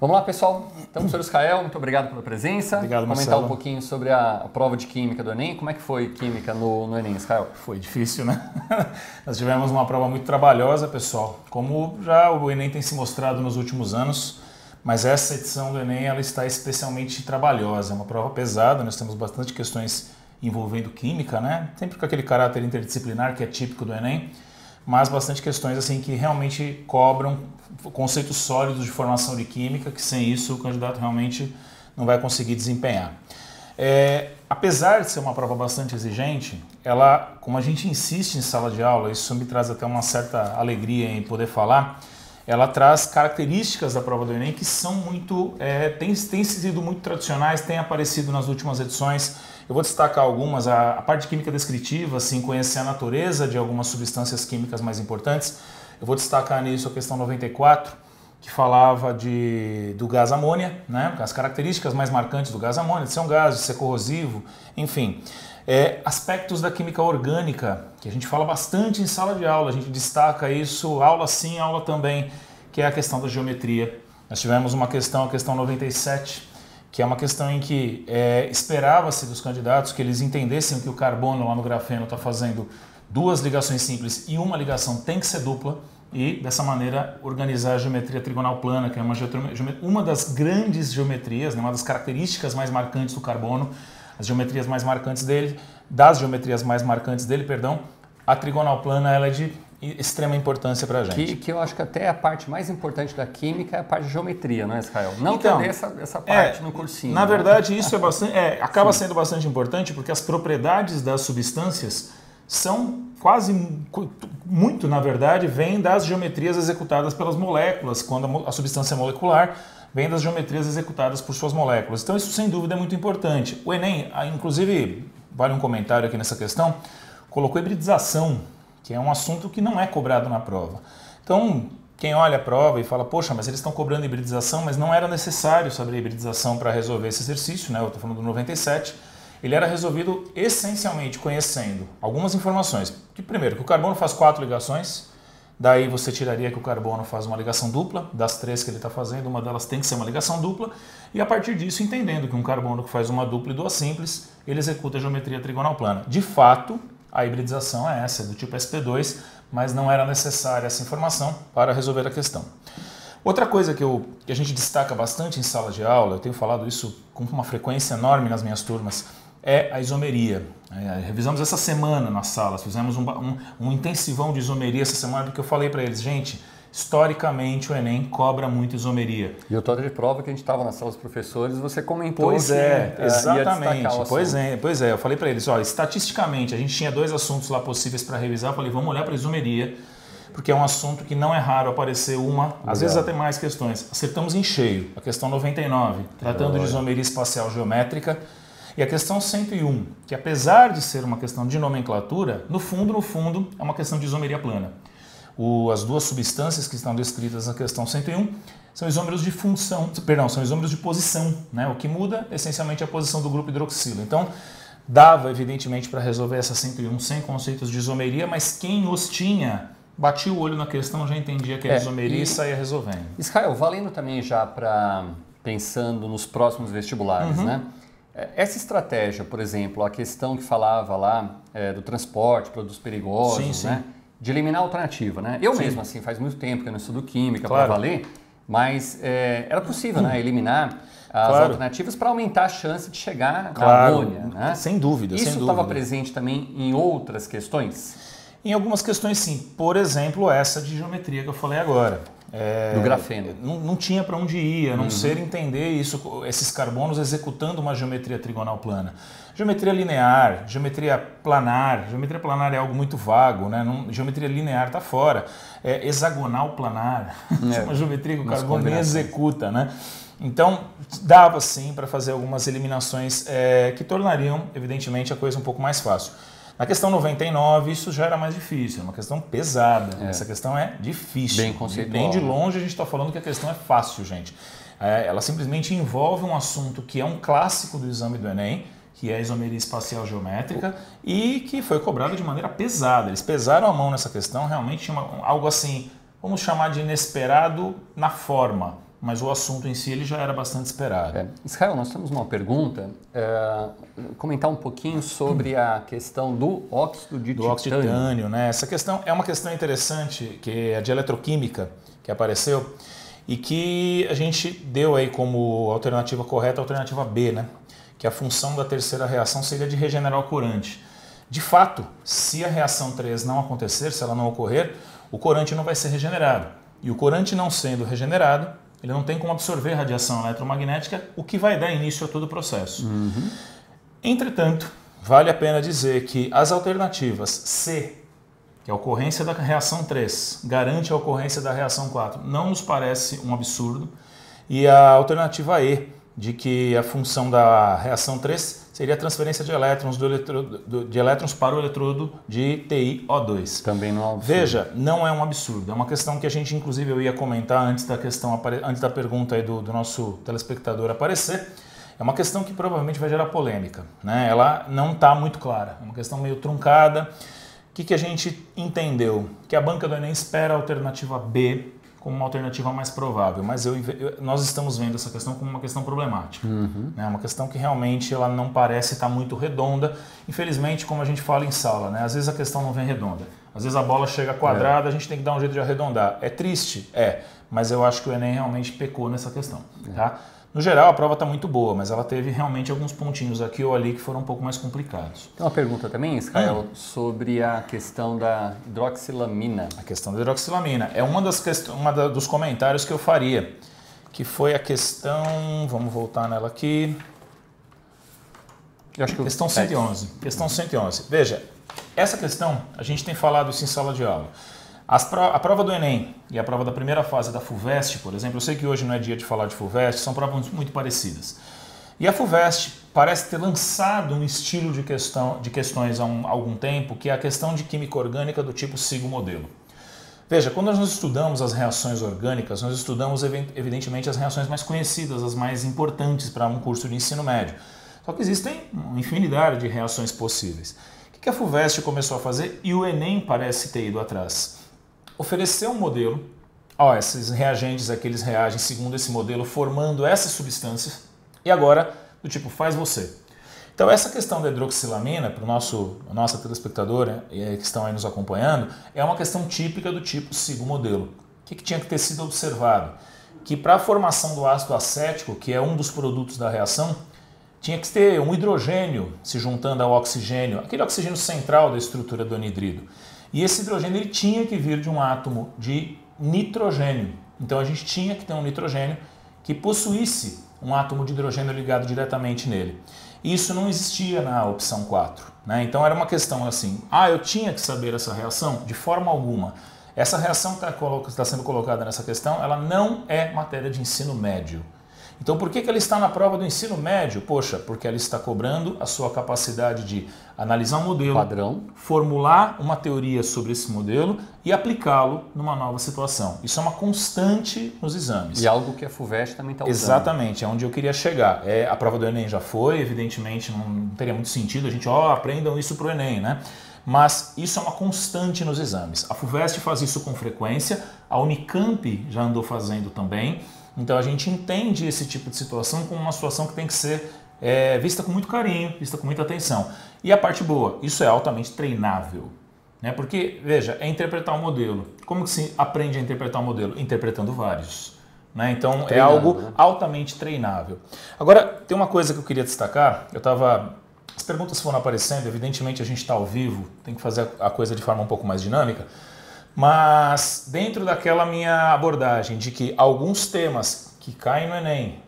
Vamos lá, pessoal. Então, professor Israel, muito obrigado pela presença. Obrigado, Marcelo. Comentar um pouquinho sobre a prova de Química do Enem. Como é que foi Química no Enem, Israel? Foi difícil, né? Nós tivemos uma prova muito trabalhosa, pessoal. Como já o Enem tem se mostrado nos últimos anos, mas essa edição do Enem ela está especialmente trabalhosa. É uma prova pesada, nós temos bastante questões envolvendo Química, né? Sempre com aquele caráter interdisciplinar que é típico do Enem, mas bastante questões assim que realmente cobram conceitos sólidos de formação de Química, que sem isso o candidato realmente não vai conseguir desempenhar. Apesar de ser uma prova bastante exigente, ela, como a gente insiste em sala de aula, isso me traz até uma certa alegria em poder falar, ela traz características da prova do Enem que são muito, têm sido muito tradicionais, têm aparecido nas últimas edições. Eu vou destacar algumas, a parte de química descritiva, assim, conhecer a natureza de algumas substâncias químicas mais importantes. Eu vou destacar nisso a questão 94, que falava do gás amônia, né? As características mais marcantes do gás amônia, de ser um gás, de ser corrosivo, enfim. Aspectos da química orgânica, que a gente fala bastante em sala de aula, a gente destaca isso, aula sim, aula também, que é a questão da geometria. Nós tivemos uma questão, a questão 97, que é uma questão em que esperava-se dos candidatos que eles entendessem que o carbono lá no grafeno está fazendo duas ligações simples e uma ligação tem que ser dupla e dessa maneira organizar a geometria trigonal plana, que é uma das grandes geometrias, né, uma das características mais marcantes do carbono, das geometrias mais marcantes dele, a trigonal plana ela é de extrema importância para a gente. Que eu acho que até a parte mais importante da química é a parte de geometria, não é, Israel? Não então, que essa parte no cursinho. Na verdade, isso acaba sendo bastante importante porque as propriedades das substâncias são muito, na verdade, vêm das geometrias executadas pelas moléculas, quando a substância é molecular, vem das geometrias executadas por suas moléculas. Então isso, sem dúvida, é muito importante. O Enem, inclusive, vale um comentário aqui nessa questão, colocou hibridização, que é um assunto que não é cobrado na prova. Então, quem olha a prova e fala, poxa, mas eles estão cobrando hibridização, mas não era necessário saber hibridização para resolver esse exercício, né? Eu estou falando do 97. Ele era resolvido essencialmente conhecendo algumas informações. Que, primeiro, que o carbono faz 4 ligações, daí você tiraria que o carbono faz uma ligação dupla, das 3 que ele está fazendo, uma delas tem que ser uma ligação dupla, e a partir disso, entendendo que um carbono que faz uma dupla e 2 simples, ele executa a geometria trigonal plana. De fato, a hibridização é essa, do tipo sp2, mas não era necessária essa informação para resolver a questão. Outra coisa que a gente destaca bastante em sala de aula, eu tenho falado isso com uma frequência enorme nas minhas turmas, é a isomeria. Revisamos essa semana nas salas, fizemos um intensivão de isomeria essa semana, porque eu falei para eles, gente, historicamente o Enem cobra muito isomeria. E o todo de prova que a gente estava na sala dos professores, você comentou exatamente. Ia destacar o Pois é, eu falei para eles, olha, estatisticamente a gente tinha 2 assuntos lá possíveis para revisar, eu falei, vamos olhar para a isomeria, porque é um assunto que não é raro aparecer às vezes até mais questões. Acertamos em cheio, a questão 99, tratando de isomeria espacial geométrica, e a questão 101, que apesar de ser uma questão de nomenclatura, no fundo, é uma questão de isomeria plana. As 2 substâncias que estão descritas na questão 101 são isômeros de são isômeros de posição, né? O que muda essencialmente a posição do grupo hidroxilo. Então, dava evidentemente para resolver essa 101 sem conceitos de isomeria, mas quem os tinha, batia o olho na questão, já entendia que era isomeria e saía resolvendo. Israel, valendo também já pensando nos próximos vestibulares, né? Essa estratégia, por exemplo, a questão que falava lá do transporte, produtos perigosos, sim. Né? De eliminar a alternativa, né? Eu mesmo, assim, faz muito tempo que eu não estudo química claro. para valer, mas era possível, né? Eliminar as alternativas para aumentar a chance de chegar na amônia, né? Sem dúvida, Isso estava presente também em outras questões? Em algumas questões, sim. Por exemplo, essa de geometria que eu falei agora. Do grafeno. Não tinha para onde ir, a não ser entender esses carbonos executando uma geometria trigonal plana. Geometria linear, geometria planar é algo muito vago, né? Geometria linear está fora. Hexagonal planar, é uma geometria que o carbono nem executa, né? Então, dava sim para fazer algumas eliminações que tornariam, evidentemente, a coisa um pouco mais fácil. Na questão 99, isso já era mais difícil, é uma questão pesada. Essa questão é difícil. Bem conceitual. Bem de longe a gente está falando que a questão é fácil, gente. Ela simplesmente envolve um assunto que é um clássico do exame do Enem, que é a isomeria espacial geométrica, e que foi cobrado de maneira pesada. Eles pesaram a mão nessa questão, realmente tinha algo assim, vamos chamar de inesperado na forma, mas o assunto em si ele já era bastante esperado. Israel, nós temos uma pergunta, comentar um pouquinho sobre a questão do óxido de titânio, né? Essa questão é uma questão interessante, que é a de eletroquímica, que apareceu, e que a gente deu aí como alternativa correta a alternativa B, né? Que a função da terceira reação seria de regenerar o corante. De fato, se a reação 3 não acontecer, se ela não ocorrer, o corante não vai ser regenerado. E o corante não sendo regenerado, ele não tem como absorver radiação eletromagnética, o que vai dar início a todo o processo. Entretanto, vale a pena dizer que as alternativas C, que é a ocorrência da reação 3, garante a ocorrência da reação 4, não nos parece um absurdo. E a alternativa E, de que a função da reação 3 seria a transferência de elétrons, de elétrons para o eletrodo de TiO2. Também não é um absurdo. Veja, não é um absurdo. É uma questão que a gente, inclusive, eu ia comentar antes da pergunta aí do nosso telespectador aparecer. É uma questão que provavelmente vai gerar polêmica, né? Ela não está muito clara, é uma questão meio truncada. O que a gente entendeu? Que a banca do Enem espera a alternativa B como uma alternativa mais provável, mas nós estamos vendo essa questão como uma questão problemática. Né? Uma questão que realmente ela não parece estar muito redonda. Infelizmente, como a gente fala em sala, né? Às vezes a questão não vem redonda. Às vezes a bola chega quadrada, a gente tem que dar um jeito de arredondar. É triste? É, mas eu acho que o Enem realmente pecou nessa questão. Tá? No geral, a prova está muito boa, mas ela teve realmente alguns pontinhos aqui ou ali que foram um pouco mais complicados. Tem uma pergunta também, Israel, sobre a questão da hidroxilamina. A questão da hidroxilamina é uma dos comentários que eu faria, que foi a questão, vamos voltar nela aqui, eu acho que questão 111. Questão 111. Veja, essa questão, a gente tem falado isso em sala de aula. A prova do Enem e a prova da primeira fase da FUVEST, por exemplo, eu sei que hoje não é dia de falar de FUVEST, são provas muito parecidas. E a FUVEST parece ter lançado um estilo de questões há algum tempo, que é a questão de química orgânica do tipo Sigo modelo. Veja, quando nós estudamos as reações orgânicas, nós estudamos evidentemente as reações mais conhecidas, as mais importantes para um curso de ensino médio. Só que existem uma infinidade de reações possíveis. O que a FUVEST começou a fazer e o Enem parece ter ido atrás? Oferecer um modelo, esses reagentes aqui eles reagem segundo esse modelo, formando essas substâncias, e agora do tipo faz você. Então essa questão da hidroxilamina, para a nossa telespectadora que estão aí nos acompanhando, é uma questão típica do tipo Sigo modelo. O que tinha que ter sido observado? Que para a formação do ácido acético, que é um dos produtos da reação, tinha que ter um hidrogênio se juntando ao oxigênio, aquele oxigênio central da estrutura do anidrido. E esse hidrogênio ele tinha que vir de um átomo de nitrogênio. Então a gente tinha que ter um nitrogênio que possuísse um átomo de hidrogênio ligado diretamente nele. Isso não existia na opção 4. Né? Então era uma questão assim, eu tinha que saber essa reação? De forma alguma. Essa reação que está sendo colocada nessa questão, ela não é matéria de ensino médio. Então por que ela está na prova do ensino médio? Poxa, porque ela está cobrando a sua capacidade de analisar um modelo, padrão, formular uma teoria sobre esse modelo e aplicá-lo numa nova situação. Isso é uma constante nos exames. E algo que a FUVEST também está usando. Exatamente, é onde eu queria chegar. A prova do Enem já foi, evidentemente não teria muito sentido a gente, aprendam isso para o Enem, né? Mas isso é uma constante nos exames. A FUVEST faz isso com frequência, a Unicamp já andou fazendo também. Então a gente entende esse tipo de situação como uma situação que tem que ser vista com muito carinho, vista com muita atenção. E a parte boa, isso é altamente treinável. Né? Porque, veja, é interpretar um modelo. Como que se aprende a interpretar um modelo? Interpretando vários. Né? Então é algo altamente treinável. Agora, tem uma coisa que eu queria destacar. As perguntas foram aparecendo, evidentemente a gente está ao vivo, tem que fazer a coisa de forma um pouco mais dinâmica. Mas dentro daquela minha abordagem de que alguns temas que caem no Enem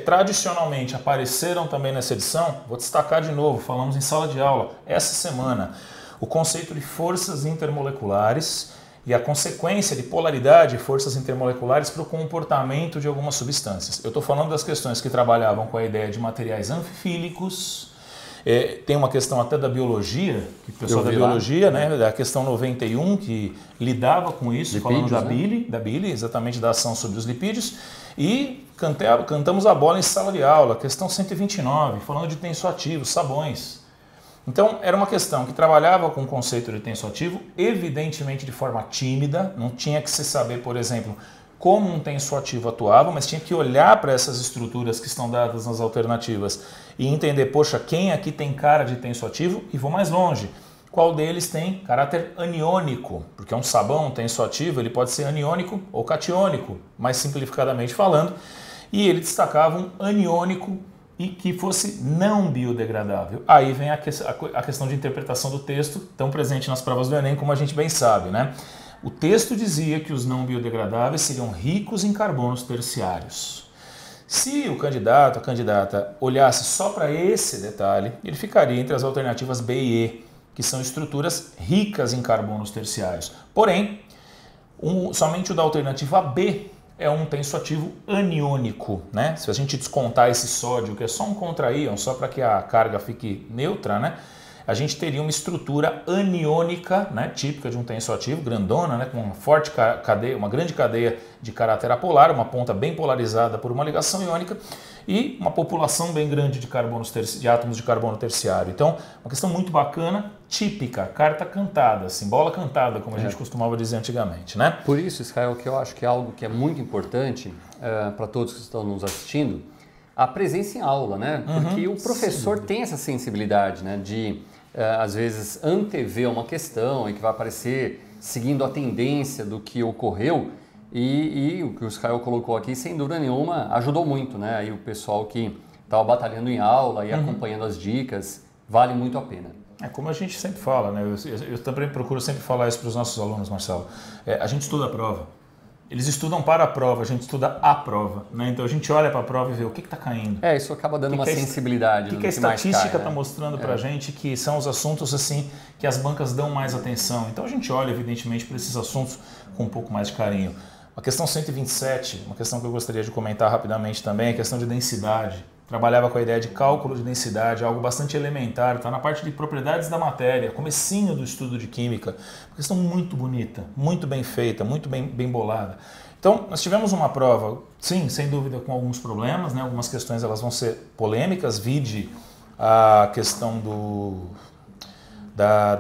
tradicionalmente apareceram também nessa edição, vou destacar de novo, falamos em sala de aula essa semana, o conceito de forças intermoleculares e a consequência de polaridade de forças intermoleculares para o comportamento de algumas substâncias. Eu estou falando das questões que trabalhavam com a ideia de materiais anfifílicos. Tem uma questão até da biologia, que o pessoal da biologia, né, da questão 91, que lidava com isso, lipídios, falando da bile, exatamente da ação sobre os lipídios, e cantamos a bola em sala de aula, questão 129, falando de tensoativos, sabões. Então, era uma questão que trabalhava com o conceito de tensoativo, evidentemente de forma tímida, não tinha que se saber, por exemplo, como um tensoativo atuava, mas tinha que olhar para essas estruturas que estão dadas nas alternativas e entender, poxa, quem aqui tem cara de tensoativo? E vou mais longe. Qual deles tem caráter aniônico? Porque um sabão tensoativo ele pode ser aniônico ou catiônico, mais simplificadamente falando. E ele destacava um aniônico e que fosse não biodegradável. Aí vem a questão de interpretação do texto, tão presente nas provas do Enem, como a gente bem sabe, né? O texto dizia que os não biodegradáveis seriam ricos em carbonos terciários. Se o candidato, a candidata, olhasse só para esse detalhe, ele ficaria entre as alternativas B e E, que são estruturas ricas em carbonos terciários. Porém, somente o da alternativa B é um tensoativo aniônico, né? Se a gente descontar esse sódio, que é só um contra-íon, só para que a carga fique neutra, né? A gente teria uma estrutura aniônica, né, típica de um tensoativo, grandona, né, com uma forte cadeia, uma grande cadeia de caráter apolar, uma ponta bem polarizada por uma ligação iônica e uma população bem grande de átomos de carbono terciário. Então, uma questão muito bacana, típica, carta cantada, assim, bola cantada, como a gente costumava dizer antigamente, né? Por isso, Israel, que eu acho que é algo que é muito importante para todos que estão nos assistindo, a presença em aula, né? Porque o professor tem essa sensibilidade, né, de às vezes antever uma questão e que vai aparecer seguindo a tendência do que ocorreu e o que o Israel colocou aqui, sem dúvida nenhuma, ajudou muito, né? Aí o pessoal que estava batalhando em aula e acompanhando as dicas, vale muito a pena. É como a gente sempre fala, né? Eu também procuro sempre falar isso para os nossos alunos, Marcelo. A gente estuda a prova. Eles estudam para a prova, a gente estuda a prova, né? Então a gente olha para a prova e vê o que está caindo. Isso acaba dando uma sensibilidade. O que a estatística está mostrando para a gente que são os assuntos assim que as bancas dão mais atenção. Então a gente olha, evidentemente, para esses assuntos com um pouco mais de carinho. A questão 127, uma questão que eu gostaria de comentar rapidamente também, é a questão de densidade. Trabalhava com a ideia de cálculo de densidade, algo bastante elementar, está na parte de propriedades da matéria, comecinho do estudo de química. Uma questão muito bonita, muito bem feita, muito bem bolada. Então, nós tivemos uma prova, sim, sem dúvida, com alguns problemas, né? Algumas questões elas vão ser polêmicas, vide a questão do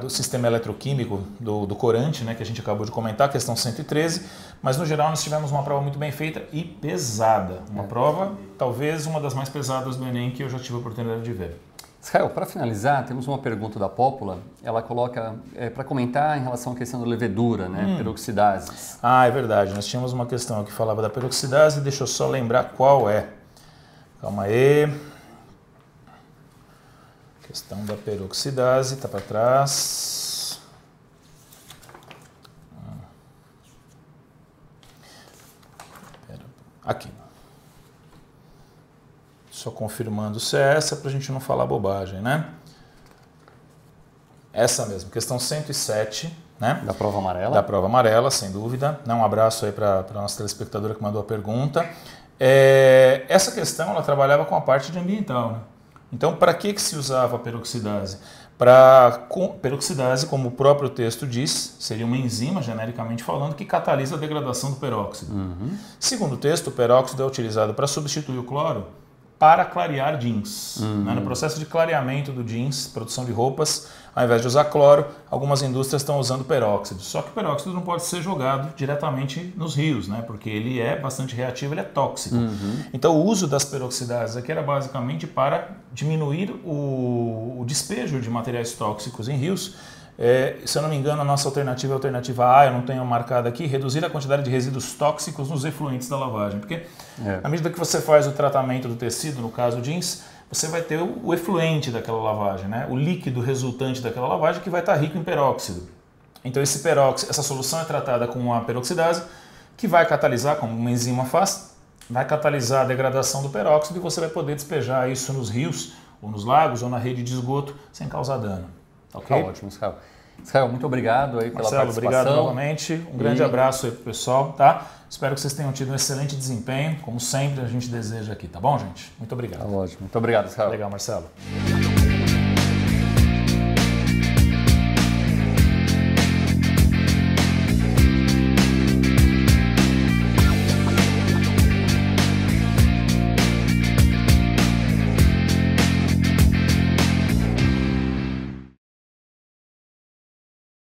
sistema eletroquímico do corante, né, que a gente acabou de comentar, questão 113, mas no geral nós tivemos uma prova muito bem feita e pesada. Uma prova, talvez uma das mais pesadas do Enem que eu já tive a oportunidade de ver. Israel, para finalizar, temos uma pergunta da Pópula, ela coloca para comentar em relação à questão da levedura, né, peroxidases. É verdade, nós tínhamos uma questão que falava da peroxidase, deixa eu só lembrar qual é. Calma aí. Questão da peroxidase, está para trás. Aqui. Só confirmando se é essa para a gente não falar bobagem, né? Essa mesmo, questão 107, né? Da prova amarela? Da prova amarela, sem dúvida. Um abraço aí para a nossa telespectadora que mandou a pergunta. Essa questão ela trabalhava com a parte de ambiental, né? Então, para que se usava a peroxidase? Peroxidase, como o próprio texto diz, seria uma enzima, genericamente falando, que catalisa a degradação do peróxido. Segundo o texto, o peróxido é utilizado para substituir o cloro para clarear jeans. Né? No processo de clareamento do jeans, produção de roupas, ao invés de usar cloro, algumas indústrias estão usando peróxido. Só que o peróxido não pode ser jogado diretamente nos rios, né? Porque ele é bastante reativo, ele é tóxico. Então o uso das peroxidases aqui era basicamente para diminuir o despejo de materiais tóxicos em rios. Se eu não me engano, a nossa alternativa é a alternativa A, eu não tenho marcado aqui, reduzir a quantidade de resíduos tóxicos nos efluentes da lavagem. Porque à medida que você faz o tratamento do tecido, no caso jeans, você vai ter o efluente daquela lavagem, né? O líquido resultante daquela lavagem que vai estar rico em peróxido. Então essa solução é tratada com a peroxidase, que vai catalisar, como uma enzima faz, vai catalisar a degradação do peróxido e você vai poder despejar isso nos rios, ou nos lagos, ou na rede de esgoto, sem causar dano. Ok? Tá ótimo, Israel. Israel, muito obrigado aí pela Marcelo, participação. Obrigado novamente. Um grande abraço aí pro pessoal, tá? Espero que vocês tenham tido um excelente desempenho, como sempre a gente deseja aqui, tá bom, gente? Muito obrigado. Tá ótimo. Muito obrigado, Israel. Legal, Marcelo.